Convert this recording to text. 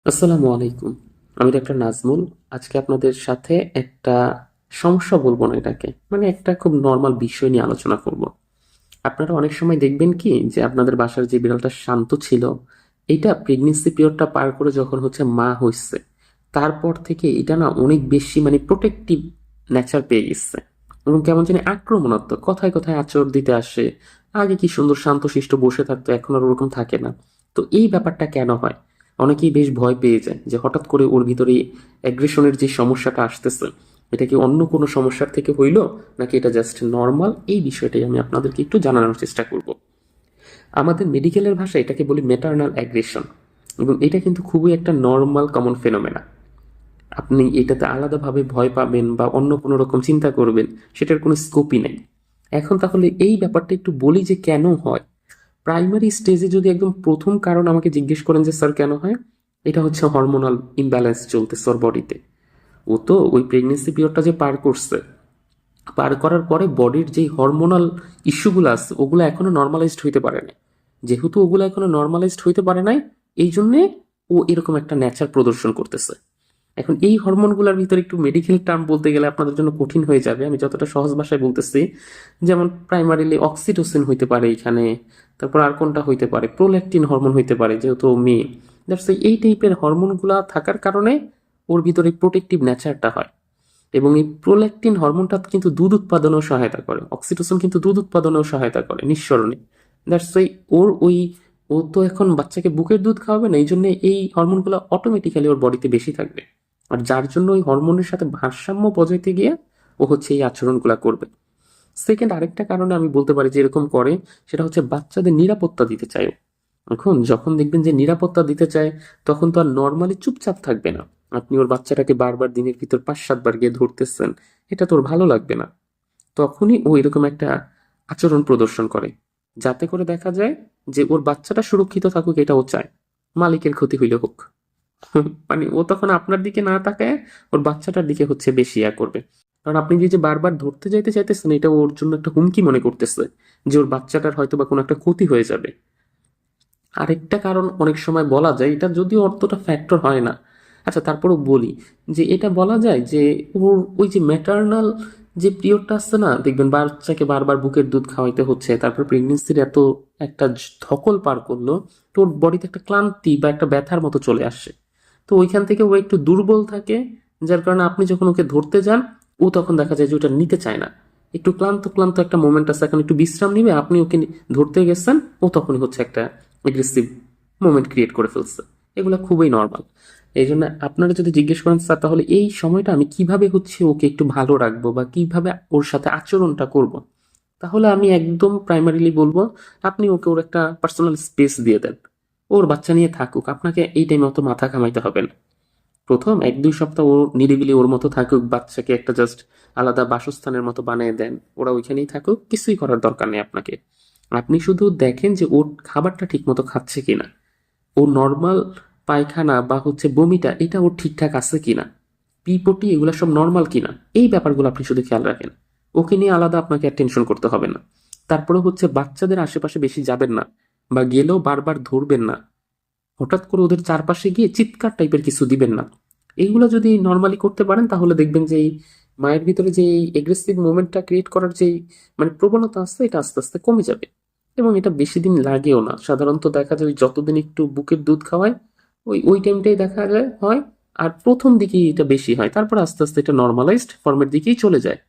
আসসালামু আলাইকুম। আমি ডাক্তার নাজমুল। আজকে আপনাদের সাথে একটা সমস্যা বলবো না এটাকে, মানে একটা খুব নর্মাল বিষয় নিয়ে আলোচনা করব। আপনারা অনেক সময় দেখবেন কি যে আপনাদের বাসার যে বিড়ালটা শান্ত ছিল, এটা প্রেগনেন্সি পিরিয়ডটা পার করে যখন মা হইছে, তারপর থেকে এটা না অনেক বেশি মানে প্রোটেক্টিভ নেচার পেয়ে গেছে এবং কেমন জানি আক্রমণাত্মক, কথায় কথায় আঁচড় দিতে আসে। আগে কি সুন্দর শান্তশিষ্ট বসে থাকতো, এখন আর ওরকম থাকে না। তো এই ব্যাপারটা কেন হয়? অনেকেই বেশ ভয় পেয়ে যায় যে হঠাৎ করে ওর ভিতরে অ্যাগ্রেশনের যে সমস্যাটা আসতেছে, এটা কি অন্য কোনো সমস্যার থেকে হইল, নাকি এটা জাস্ট নর্মাল? এই বিষয়টাই আমি আপনাদেরকে একটু জানানোর চেষ্টা করব। আমাদের মেডিকেলের ভাষায় এটাকে বলি ম্যাটারনাল অ্যাগ্রেশন, এবং এটা কিন্তু খুবই একটা নর্মাল কমন ফেনোমেনা। আপনি এটাতে আলাদাভাবে ভয় পাবেন বা অন্য কোনো রকম চিন্তা করবেন, সেটার কোনো স্কোপই নেই। এখন তাহলে এই ব্যাপারটা একটু বলি যে কেন হয়। প্রাইমারি স্টেজে যদি একদম প্রথম কারণ আমাকে জিজ্ঞেস করেন যে স্যার কেন হয়, এটা হচ্ছে হরমোনাল ইমব্যালেন্স চলতেছে ওর বডিতে। ও তো ওই প্রেগনেন্সি পিরিয়ডটা যে পার করছে, পার করার পরে বডির যেই হরমোনাল ইস্যুগুলো আছে ওগুলো এখনো নর্মালাইজড হইতে পারে না। যেহেতু ওগুলো এখনো নর্মালাইজড হইতে পারে নাই, এই জন্যে ও এরকম একটা নেচার প্রদর্শন করতেছে। এখন এই হরমোনগুলোর ভিতরে একটু মেডিকেল টার্ম বলতে গেলে আপনাদের জন্য কঠিন হয়ে যাবে, আমি যতটা সহজ ভাষায় বলতেছি। যেমন প্রাইমারিলি অক্সিটোসিন হইতে পারে এখানে, তারপর আর কোনটা হইতে পারে, প্রোল্যাকটিন হরমোন হইতে পারে, যেহেতু ও মেয়ে। দ্যাটস এই টাইপের হরমোনগুলা থাকার কারণে ওর ভিতরে প্রোটেক্টিভ নেচারটা হয়। এবং এই প্রোল্যাকটিন হরমোনটা কিন্তু দুধ উৎপাদনেও সহায়তা করে, অক্সিটোসিন কিন্তু দুধ উৎপাদনেও সহায়তা করে নিঃসরণে। দ্যাটস ওই ওর ওই ও তো এখন বাচ্চাকে বুকের দুধ খাওয়াবে না, এই জন্য এই হরমোনগুলো অটোমেটিক্যালি ওর বডিতে বেশি থাকবে। আর যার জন্য ওই হরমোনের সাথে ভারসাম্য বজাইতে গিয়ে ও এই আচরণগুলো করবে। সেকেন্ড আরেকটা কারণে আমি বলতে পারি যে এরকম করে, সেটা হচ্ছে বাচ্চাদের নিরাপত্তা দিতে চায় ও। এখন যখন দেখবেন যে নিরাপত্তা দিতে চায়, তখন তো আর নর্মালি চুপচাপ থাকবে না। আপনি ওর বাচ্চাটাকে বারবার দিনের ভিতর 5-7 বার গিয়ে ধরতেছেন, এটা তোর ভালো লাগবে না। তখনই ও এরকম একটা আচরণ প্রদর্শন করে, যাতে করে দেখা যায় যে ওর বাচ্চাটা সুরক্ষিত থাকুক, এটা ও চায়, মালিকের ক্ষতি হইলে হোক। মানে ও তখন আপনার দিকে না তাকায় ওর বাচ্চাটার দিকে বেশি করবে। কারণ আপনি যে যে বারবার ধরতে যাইতে চাইতেছেন, এটা ওর জন্য একটা হুমকি মনে করতেছে যে ওর বাচ্চাটার হয়তো বা কোনো একটা ক্ষতি হয়ে যাবে। আরেকটা কারণ অনেক সময় বলা যায়, এটা যদিও অতটা ফ্যাক্টর হয় না, আচ্ছা তারপরেও বলি, যে এটা বলা যায় যে ওর ওই যে ম্যাটার্নাল যে পিরিয়ডটা আসছে না, দেখবেন বাচ্চাকে বারবার বুকের দুধ খাওয়াইতে হচ্ছে, তারপর প্রেগনেন্সির এত একটা ধকল পার করলো, তো ওর বডিতে একটা ক্লান্তি বা একটা ব্যথার মতো চলে আসে। তো ওইখান থেকে ও একটু দুর্বল থাকে, যার কারণে আপনি যখন ওকে ধরতে যান, ও তখন দেখা যায় যে ওটা নিতে চায় না। একটু ক্লান্ত ক্লান্ত একটা মোমেন্ট আছে, এখন একটু বিশ্রাম নিবে, আপনি ওকে ধরতে গেছেন, ও তখনই একটা এগ্রেসিভ মোমেন্ট ক্রিয়েট করে ফেলছে। এগুলো খুবই নর্মাল। এই জন্য আপনারা যদি জিজ্ঞেস করেন স্যার তাহলে এই সময়টা আমি কিভাবে ওকে একটু ভালো রাখবো বা কিভাবে ওর সাথে আচরণটা করব, তাহলে আমি একদম প্রাইমারিলি বলবো, আপনি ওকে ওর একটা পার্সোনাল স্পেস দিয়ে দেন। ওর বাচ্চা নিয়ে থাকুক, আপনাকে এই টাইমে অত মাথা ঘামাইতে হবে না। প্রথম 1-2 সপ্তাহ ও নিরিবিলি ওর মতো থাকুক, বাচ্চাকে একটা জাস্ট আলাদা বাসস্থানের মতো বানিয়ে দেন, ওরা ওইখানেই থাকুক, কিছুই করার দরকার নেই আপনাকে। আপনি শুধু দেখেন যে ওর খাবারটা ঠিক মতো খাচ্ছে কিনা, ও নর্মাল পায়খানা বা বমিটা এটা ওর ঠিকঠাক আছে কিনা, পিপটি এগুলো সব নর্মাল কিনা, এই ব্যাপারগুলো আপনি শুধু খেয়াল রাখেন। ওকে নিয়ে আলাদা আপনাকে আর টেনশন করতে হবে না। তারপরে বাচ্চাদের আশেপাশে বেশি যাবেন না, বা গেলেও বারবার ধরবেন না। হঠাৎ করে ওদের চারপাশে গিয়ে চিৎকার টাইপের কিছু দিবেন না। এইগুলো যদি নর্মালি করতে পারেন, তাহলে দেখবেন যে এই মায়ের ভিতরে যে এই এগ্রেসিভ মোমেন্টটা ক্রিয়েট করার যে মানে প্রবণতা আছে, এটা আস্তে আস্তে কমে যাবে। এবং এটা বেশি দিন লাগেও না, সাধারণত দেখা যায় ওই যতদিন একটু বুকের দুধ খাওয়ায় ওই ওই টাইমটাই দেখা যায় হয়। আর প্রথম দিকেই এটা বেশি হয়, তারপর আস্তে আস্তে এটা নর্মালাইজড ফর্মের দিকেই চলে যায়।